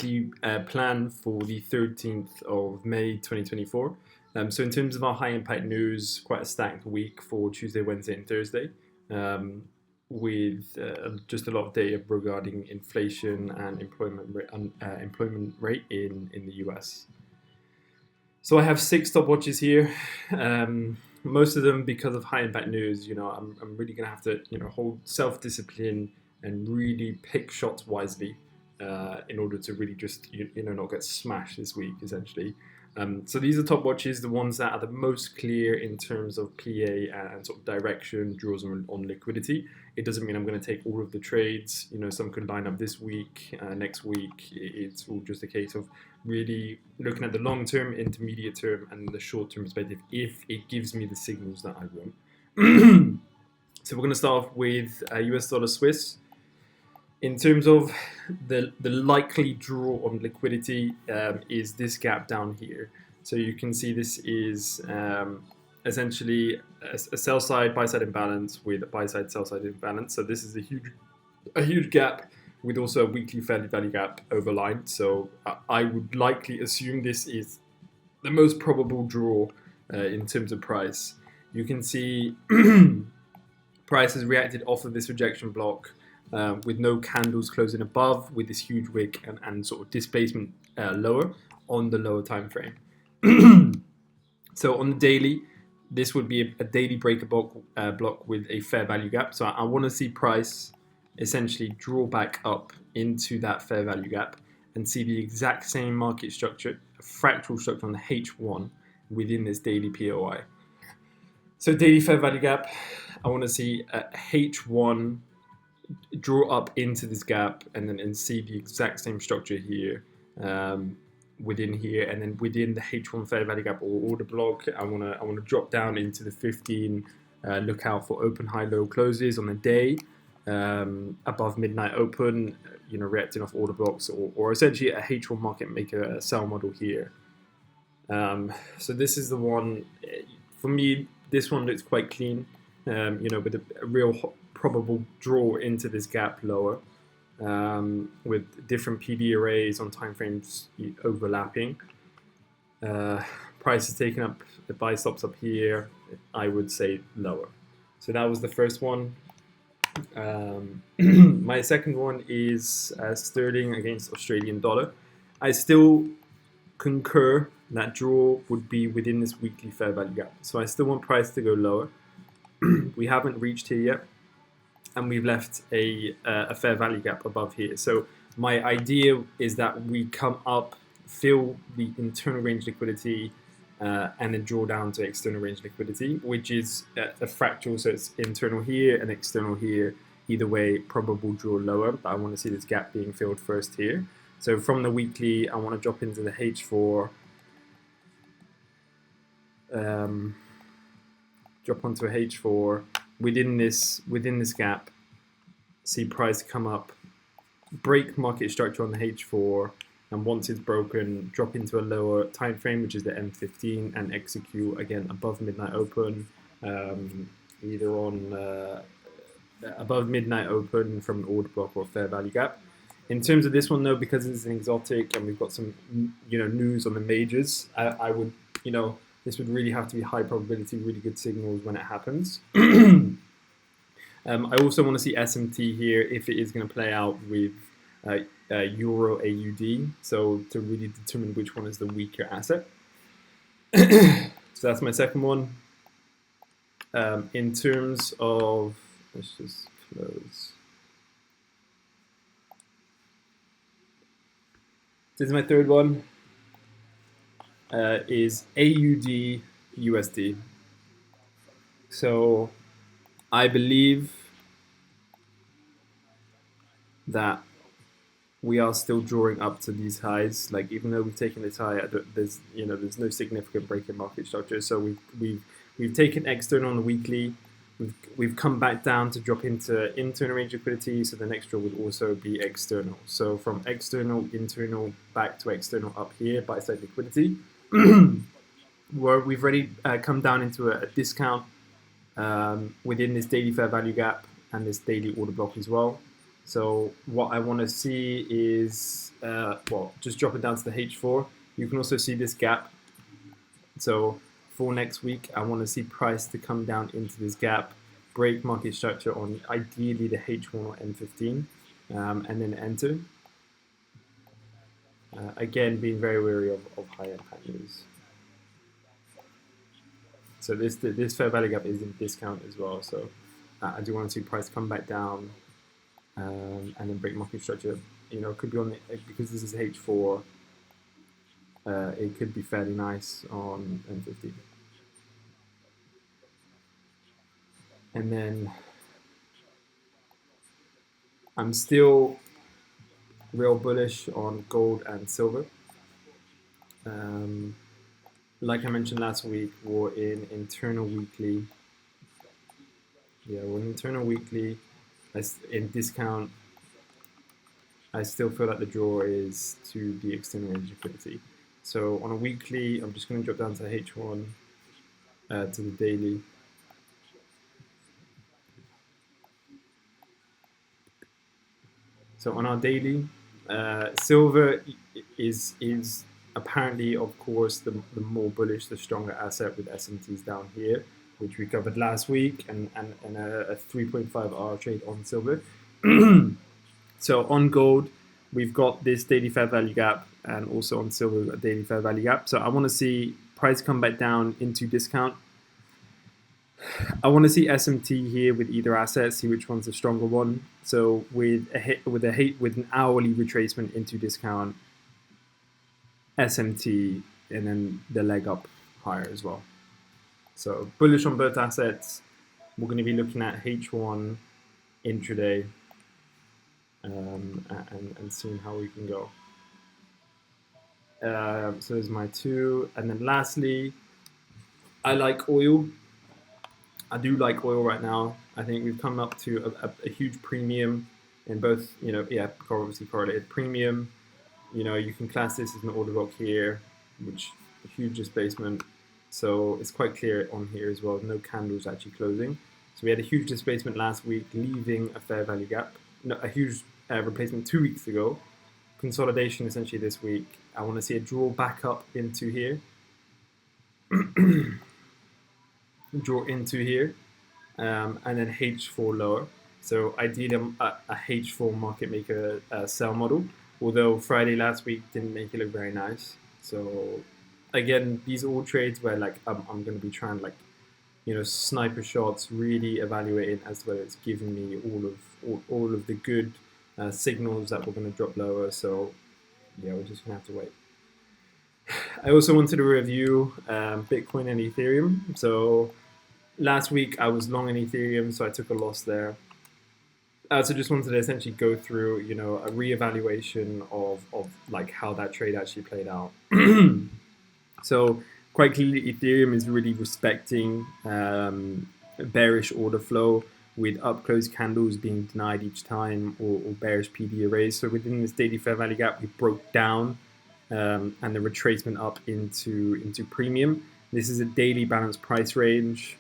weekly plan for the 13th of May 2024. So in terms of our high impact news, quite a stacked week for Tuesday, Wednesday and Thursday, with just a lot of data regarding inflation and employment rate in the US. So I have 6 stopwatches here. Most of them because of high impact news. I'm really gonna have to hold self-discipline and really pick shots wisely in order to really just not get smashed this week essentially. So these are top watches, the ones that are the most clear in terms of PA and sort of direction, draws on liquidity. It doesn't mean I'm going to take all of the trades. Some could line up this week, next week. It's all just a case of really looking at the long term, intermediate term, and the short term perspective if it gives me the signals that I want. So we're going to start off with US dollar Swiss. In terms of the likely draw on liquidity is this gap down here. So you can see this is essentially a sell side, buy side imbalance with a buy side, sell side imbalance. So this is a huge gap with also a weekly fair value gap overlined. So I would likely assume this is the most probable draw in terms of price. You can see price has reacted off of this rejection block. With no candles closing above, with this huge wick and sort of displacement lower on the lower time frame. So on the daily, this would be a daily breaker block with a fair value gap. So I want to see price essentially draw back up into that fair value gap and see the exact same market structure, a fractal structure on the H1 within this daily POI. So daily fair value gap, I want to see a H1 draw up into this gap and see the exact same structure here within here, and then within the H1 fair value gap or order block, I want to drop down into the 15. Look out for open high low closes on the day above midnight open, reacting off order blocks or essentially a H1 market maker sell model here. So this is the one for me. This one looks quite clean, with a real probable draw into this gap lower with different PD arrays on timeframes overlapping. Price is taking up the buy stops up here. I would say lower. So that was the first one. My second one is sterling against Australian dollar. I still concur that draw would be within this weekly fair value gap. So I still want price to go lower. We haven't reached here yet, and we've left a fair value gap above here. So my idea is that we come up, fill the internal range liquidity, and then draw down to external range liquidity, which is a fractal. So it's internal here and external here. Either way, probable draw lower, but I want to see this gap being filled first here. So from the weekly, I want to drop into the H4. Drop onto a H4 within this gap, see price come up, break market structure on the H4, and once it's broken, drop into a lower time frame, which is the M15, and execute again above midnight open, either on above midnight open from an order block or fair value gap. In terms of this one though, because it's an exotic and we've got some news on the majors, I would this would really have to be high probability, really good signals when it happens. I also want to see SMT here if it is going to play out with Euro AUD, so to really determine which one is the weaker asset. So that's my second one. In terms of, let's just close. This is my third one. Is AUD USD. So I believe that we are still drawing up to these highs. Like even though we've taken this high, there's no significant break in market structure. So we've taken external on the weekly. We've come back down to drop into internal range liquidity, so the next draw would also be external. So from external, internal, back to external up here, buy side liquidity. Where we've already come down into a discount within this daily fair value gap and this daily order block as well. So what I want to see is, well, just drop it down to the H4. You can also see this gap. So for next week, I want to see price to come down into this gap, break market structure on ideally the H1 or M15, and then enter. Again, being very wary of high impact news. So this fair value gap is in discount as well. So I do want to see price come back down and then break market structure. You know, it could be on the, because this is H4. It could be fairly nice on M15. And then I'm still real bullish on gold and silver. Like I mentioned last week, we're in internal weekly. Yeah, we're in internal weekly. In discount, I still feel like the draw is to the external range liquidity. So on a weekly, I'm just going to drop down to H1 to the daily. So on our daily, silver is apparently, of course, the more bullish, the stronger asset with SMTs down here, which we covered last week, and a 3.5 hour trade on silver. So on gold, we've got this daily fair value gap, and also on silver, we've got a daily fair value gap. So I want to see price come back down into discount. I want to see SMT here with either asset, see which one's the stronger one. So with an hourly retracement into discount, SMT, and then the leg up higher as well. So bullish on both assets. We're going to be looking at H1 intraday and seeing how we can go. So there's my two. And then lastly, I like oil. I do like oil right now. I think we've come up to a huge premium in both, you know, yeah, obviously correlated premium. You know, you can class this as an order block here, which a huge displacement. So it's quite clear on here as well. No candles actually closing. So we had a huge displacement last week, leaving a fair value gap. No, a huge replacement 2 weeks ago. Consolidation essentially this week. I want to see a draw back up into here. Draw into here, and then H4 lower. So ideally a H4 market maker sell model, although Friday last week didn't make it look very nice. So again, these are all trades where like I'm going to be trying like, you know, sniper shots, really evaluating as to whether it's giving me all of the good signals that we're going to drop lower. So yeah, we're just going to have to wait. I also wanted to review Bitcoin and Ethereum. So last week I was long in Ethereum, so I took a loss there. So just wanted to essentially go through, you know, a reevaluation of like how that trade actually played out. So quite clearly, Ethereum is really respecting bearish order flow with up close candles being denied each time, or bearish PD arrays. So within this daily fair value gap, we broke down and the retracement up into premium. This is a daily balanced price range.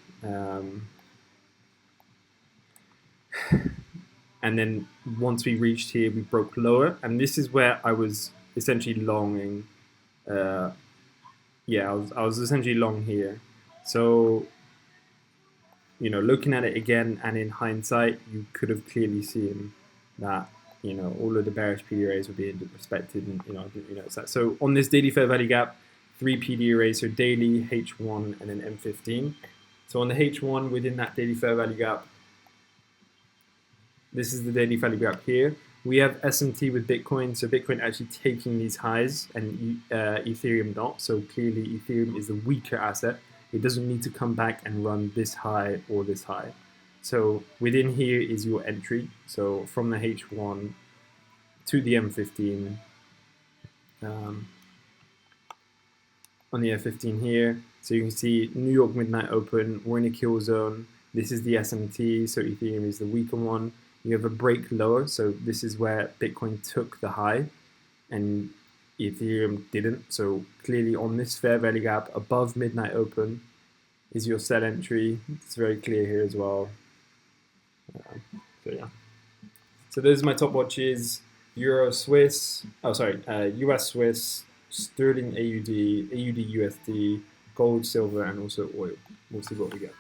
And then once we reached here, we broke lower. And this is where I was essentially longing. Yeah, I was essentially long here. So, you know, looking at it again and in hindsight, you could have clearly seen that, you know, all of the bearish PD arrays were being respected. And, you know, so on this daily fair value gap, 3 PD arrays, so daily, H1, and then M15. So on the H1 within that daily fair value gap, this is the daily value gap here. We have SMT with Bitcoin, so Bitcoin actually taking these highs and Ethereum not. So clearly Ethereum is the weaker asset. It doesn't need to come back and run this high or this high. So within here is your entry. So from the H1 to the M15, on the F15 here. So you can see New York midnight open, we're in a kill zone. This is the SMT, so Ethereum is the weaker one. You have a break lower, so this is where Bitcoin took the high and Ethereum didn't. So clearly on this fair value gap above midnight open is your sell entry. It's very clear here as well. So yeah. So those are my top watches: Euro Swiss, US Swiss, Sterling AUD, AUD USD, gold, silver, and also oil. We'll see what we get.